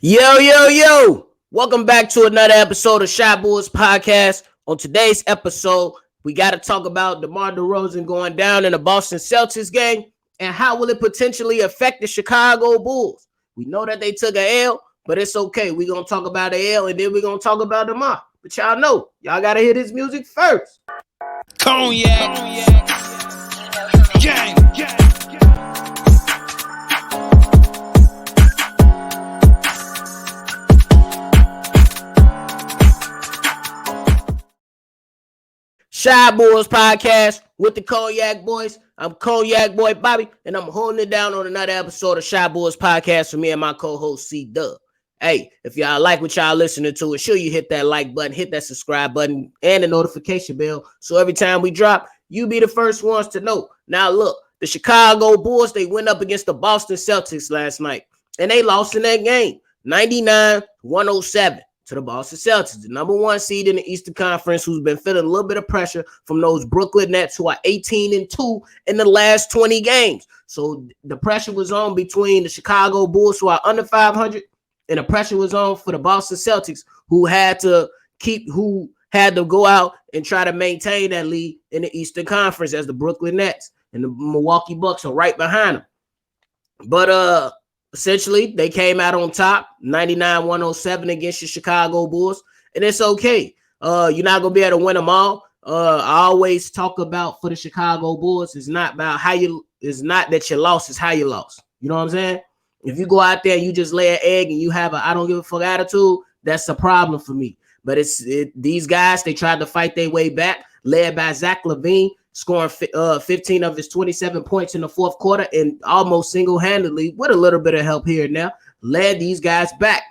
Yo. Welcome back to another episode of Shy Bulls Podcast. On today's episode, we got to talk about Demar Derozan going down in the Boston Celtics game and how will it potentially affect the Chicago Bulls. We know that they took a L, but it's okay. We're going to talk about the L and then we're going to talk about Demar. But y'all know, y'all got to hear this music first. Cognac. Gang. Shy Bulls Podcast with the Cognac Boys. I'm Cognac Boy Bobby, and I'm holding it down on another episode of Shy Bulls Podcast for me and my co-host C-Dub. Hey, if y'all like what y'all listening to, sure you hit that like button, hit that subscribe button, and the notification bell. So every time we drop, you be the first ones to know. Now look, the Chicago Bulls, they went up against the Boston Celtics last night, and they lost in that game, 99-107. To the Boston Celtics, the number one seed in the Eastern Conference, who's been feeling a little bit of pressure from those Brooklyn Nets who are 18-2 in the last 20 games. So the pressure was on between the Chicago Bulls, who are under 500, and the pressure was on for the Boston Celtics, who had to go out and try to maintain that lead in the Eastern Conference, as the Brooklyn Nets and the Milwaukee Bucks are right behind them. But essentially, they came out on top, 99-107 against the Chicago Bulls, and it's okay. You're not going to be able to win them all. I always talk about, for the Chicago Bulls, it's not that you lost, it's how you lost. You know what I'm saying? If you go out there and you just lay an egg and you have a I don't give a fuck attitude, that's a problem for me. But these guys, they tried to fight their way back, led by Zach LaVine, scoring 15 of his 27 points in the fourth quarter and almost single-handedly, with a little bit of help here and there, led these guys back.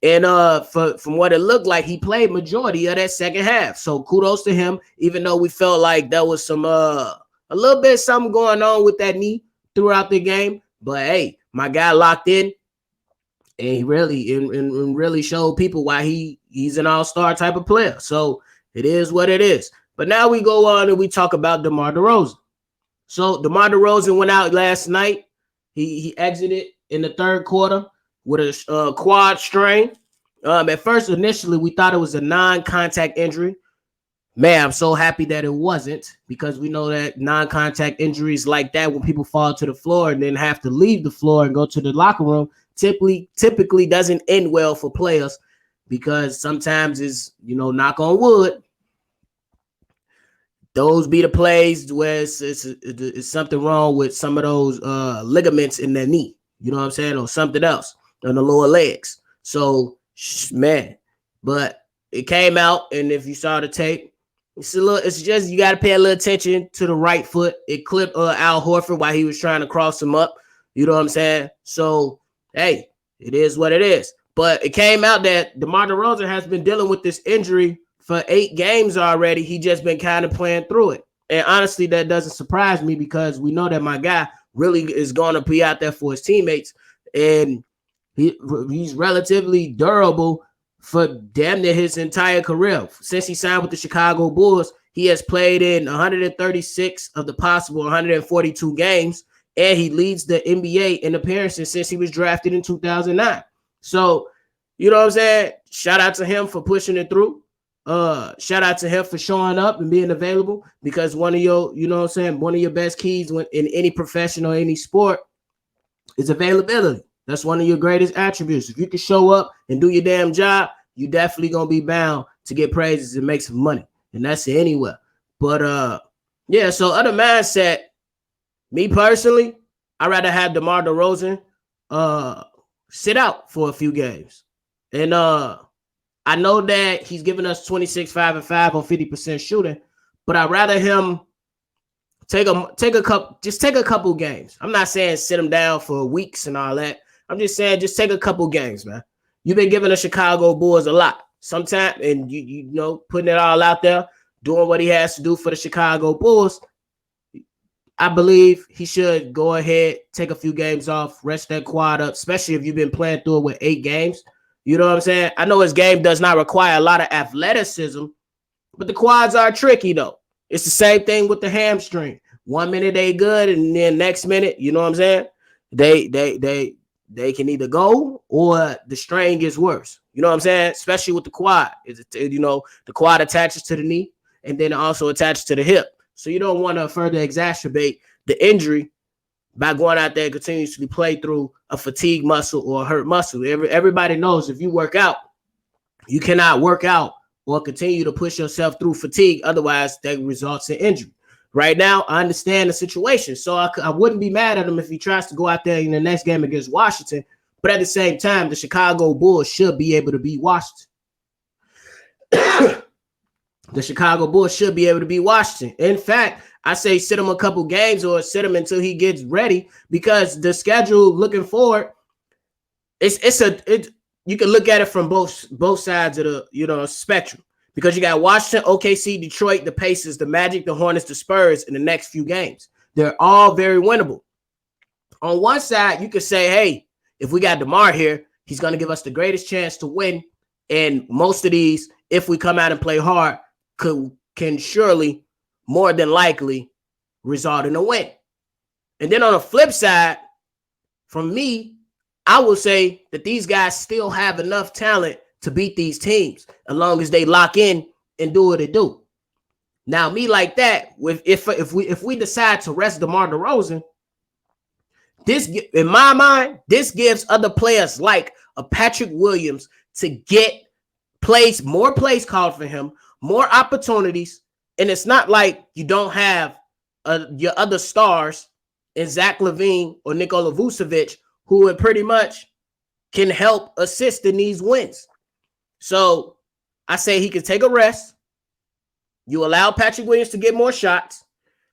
And from what it looked like, he played majority of that second half. So kudos to him, even though we felt like there was some a little bit something going on with that knee throughout the game. But hey, my guy locked in, and he really showed people why he's an all-star type of player. So it is what it is. But now we go on and we talk about Demar Derozan. So Demar Derozan went out last night. He exited in the third quarter with a quad strain. At first, initially, we thought it was a non-contact injury. Man, I'm so happy that it wasn't, because we know that non-contact injuries like that, when people fall to the floor and then have to leave the floor and go to the locker room, typically doesn't end well for players, because sometimes it's, knock on wood, those be the plays where it's something wrong with some of those ligaments in their knee. You know what I'm saying? Or something else on the lower legs. So, man, but it came out, and if you saw the tape, it's just you got to pay a little attention to the right foot. It clipped Al Horford while he was trying to cross him up. You know what I'm saying? So, hey, it is what it is. But it came out that DeMar DeRozan has been dealing with this injury for 8 games already. He just been kind of playing through it. And honestly, that doesn't surprise me, because we know that my guy really is going to be out there for his teammates. And he's relatively durable for damn near his entire career. Since he signed with the Chicago Bulls, he has played in 136 of the possible 142 games. And he leads the NBA in appearances since he was drafted in 2009. So, you know what I'm saying? Shout out to him for pushing it through. Shout out to him for showing up and being available, because one of your, one of your best keys in any profession or any sport is availability. That's one of your greatest attributes. If you can show up and do your damn job, you definitely gonna be bound to get praises and make some money, and that's anywhere. But yeah. So other mindset, me personally, I'd rather have DeMar DeRozan sit out for a few games, and I know that he's giving us 26, 5, and 5 on 50% shooting, but I'd rather him take a couple games. I'm not saying sit him down for weeks and all that. I'm just saying just take a couple games, man. You've been giving the Chicago Bulls a lot sometimes, and you know, putting it all out there, doing what he has to do for the Chicago Bulls. I believe he should go ahead, take a few games off, rest that quad up, especially if you've been playing through it with 8 games. You know what I'm saying? I know his game does not require a lot of athleticism, but the quads are tricky, though. It's the same thing with the hamstring. 1 minute they good, and then next minute, you know what I'm saying? they can either go or the strain gets worse. You know what I'm saying? Especially with the quad. The quad attaches to the knee and then also attaches to the hip. So you don't want to further exacerbate the injury by going out there and continuously play through a fatigue muscle or a hurt muscle. Everybody knows if you work out, you cannot work out or continue to push yourself through fatigue. Otherwise, that results in injury. Right now, I understand the situation. So I wouldn't be mad at him if he tries to go out there in the next game against Washington. But at the same time, the Chicago Bulls should be able to beat Washington. The Chicago Bulls should be able to beat Washington. In fact, I say sit him a couple games or sit him until he gets ready, because the schedule looking forward, you can look at it from both sides of the spectrum, because you got Washington, OKC, Detroit, the Pacers, the Magic, the Hornets, the Spurs in the next few games. They're all very winnable. On one side, you could say, hey, if we got DeMar here, he's going to give us the greatest chance to win. And most of these, if we come out and play hard, can surely, more than likely, result in a win. And then on the flip side, from me, I will say that these guys still have enough talent to beat these teams as long as they lock in and do what they do. Now, me like that, if we decide to rest DeMar DeRozan, this, in my mind, this gives other players like a Patrick Williams to get more plays called for him, more opportunities. And it's not like you don't have your other stars in Zach LaVine or Nikola Vucevic, who would pretty much can help assist in these wins. So I say he can take a rest. You allow Patrick Williams to get more shots.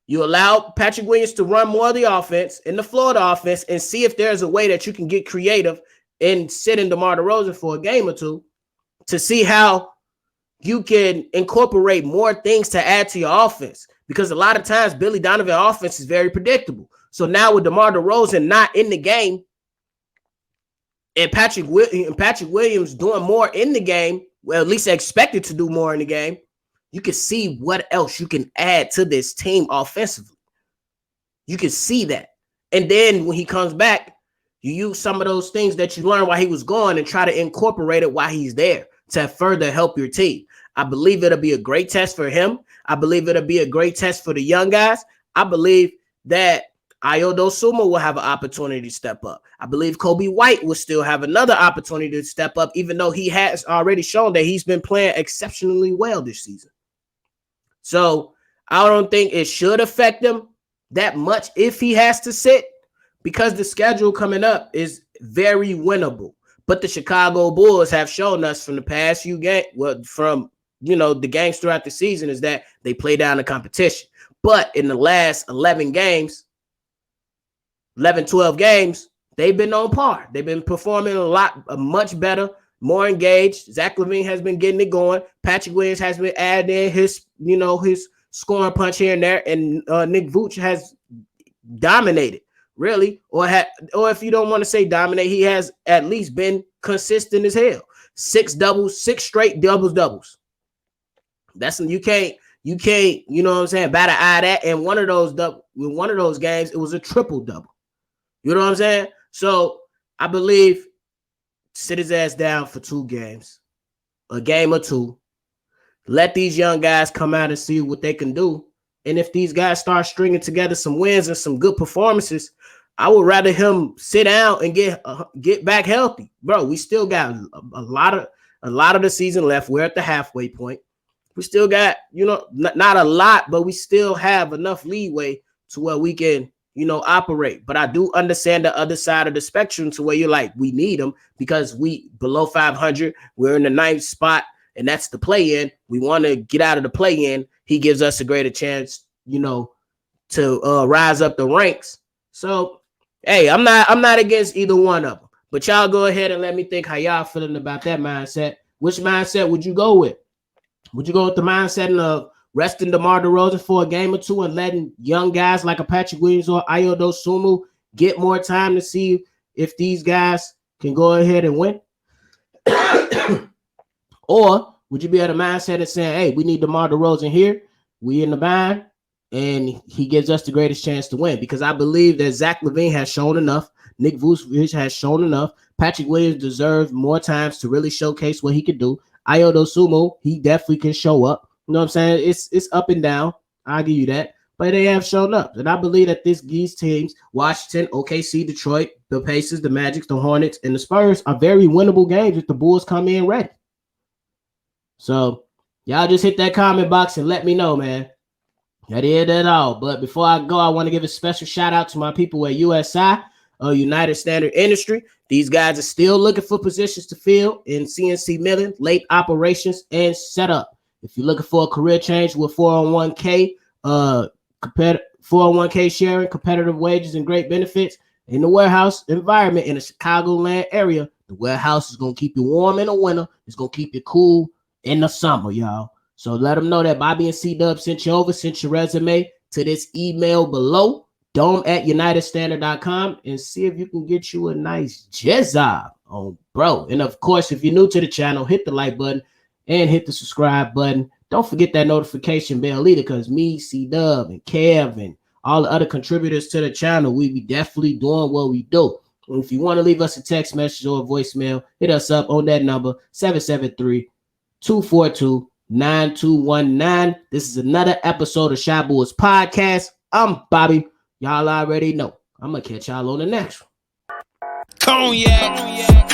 You allow Patrick Williams to run more of the offense in the floor of the offense, and see if there's a way that you can get creative and sit in DeMar DeRozan for a game or two to see how you can incorporate more things to add to your offense. Because a lot of times Billy Donovan offense is very predictable. So now with DeMar DeRozan not in the game and Patrick Williams doing more in the game, well, at least expected to do more in the game, you can see what else you can add to this team offensively. You can see that. And then when he comes back, you use some of those things that you learned while he was gone and try to incorporate it while he's there to further help your team. I believe it'll be a great test for him. I believe it'll be a great test for the young guys. I believe that Ayo Dosunmu will have an opportunity to step up. I believe Kobe White will still have another opportunity to step up, even though he has already shown that he's been playing exceptionally well this season. So I don't think it should affect him that much if he has to sit, because the schedule coming up is very winnable. But the Chicago Bulls have shown us from the past few games, the games throughout the season, is that they play down the competition. But in the last 12 games, they've been on par. They've been performing much better, more engaged. Zach LaVine has been getting it going. Patrick Williams has been adding his scoring punch here and there. And Nick Vooch has dominated, really. Or if you don't want to say dominate, he has at least been consistent as hell. 6 straight doubles. That's you can't, you know what I'm saying, bat an eye that. And one of those games, it was a triple double. You know what I'm saying? So I believe sit his ass down for 2 games, a game or 2. Let these young guys come out and see what they can do. And if these guys start stringing together some wins and some good performances, I would rather him sit down and get back healthy. Bro, we still got a lot of the season left. We're at the halfway point. We still got, not a lot, but we still have enough leeway to where we can, operate. But I do understand the other side of the spectrum to where you're like, we need them because we below 500. We're in the 9th spot, and that's the play-in. We want to get out of the play-in. He gives us a greater chance, to rise up the ranks. So, hey, I'm not against either one of them. But y'all go ahead and let me think how y'all feeling about that mindset. Which mindset would you go with? Would you go with the mindset of resting DeMar DeRozan for a game or 2 and letting young guys like a Patrick Williams or Ayo Dosunmu get more time to see if these guys can go ahead and win? Or would you be at a mindset of saying, hey, we need DeMar DeRozan here. We in the bind. and he gives us the greatest chance to win because I believe that Zach LaVine has shown enough. Nick Vucevic has shown enough. Patrick Williams deserves more times to really showcase what he can do. Ayo Dosunmu, he definitely can show up. You know what I'm saying? It's up and down. I'll give you that. But they have shown up. And I believe that these teams, Washington, OKC, Detroit, the Pacers, the Magic, the Hornets, and the Spurs are very winnable games if the Bulls come in ready. So y'all just hit that comment box and let me know, man. That is that all. But before I go, I want to give a special shout out to my people at USI, United Standard Industry. These guys are still looking for positions to fill in CNC milling, late operations, and setup. If you're looking for a career change with 401k, 401k sharing, competitive wages, and great benefits in the warehouse environment in the Chicagoland area, the warehouse is going to keep you warm in the winter. It's going to keep you cool in the summer, y'all. So let them know that Bobby and C-Dub sent your resume to this email below, dome@unitedstandard.com, and see if you can get you a nice job on bro. And of course, if you're new to the channel, hit the like button and hit the subscribe button. Don't forget that notification bell either, because me, C-Dub, and Kev, and all the other contributors to the channel, we be definitely doing what we do. And if you want to leave us a text message or a voicemail, hit us up on that number, 773-242-9219. This is another episode of Shy Bulls Podcast. I'm Bobby. Y'all already know. I'm going to catch y'all on the next one. Cognac.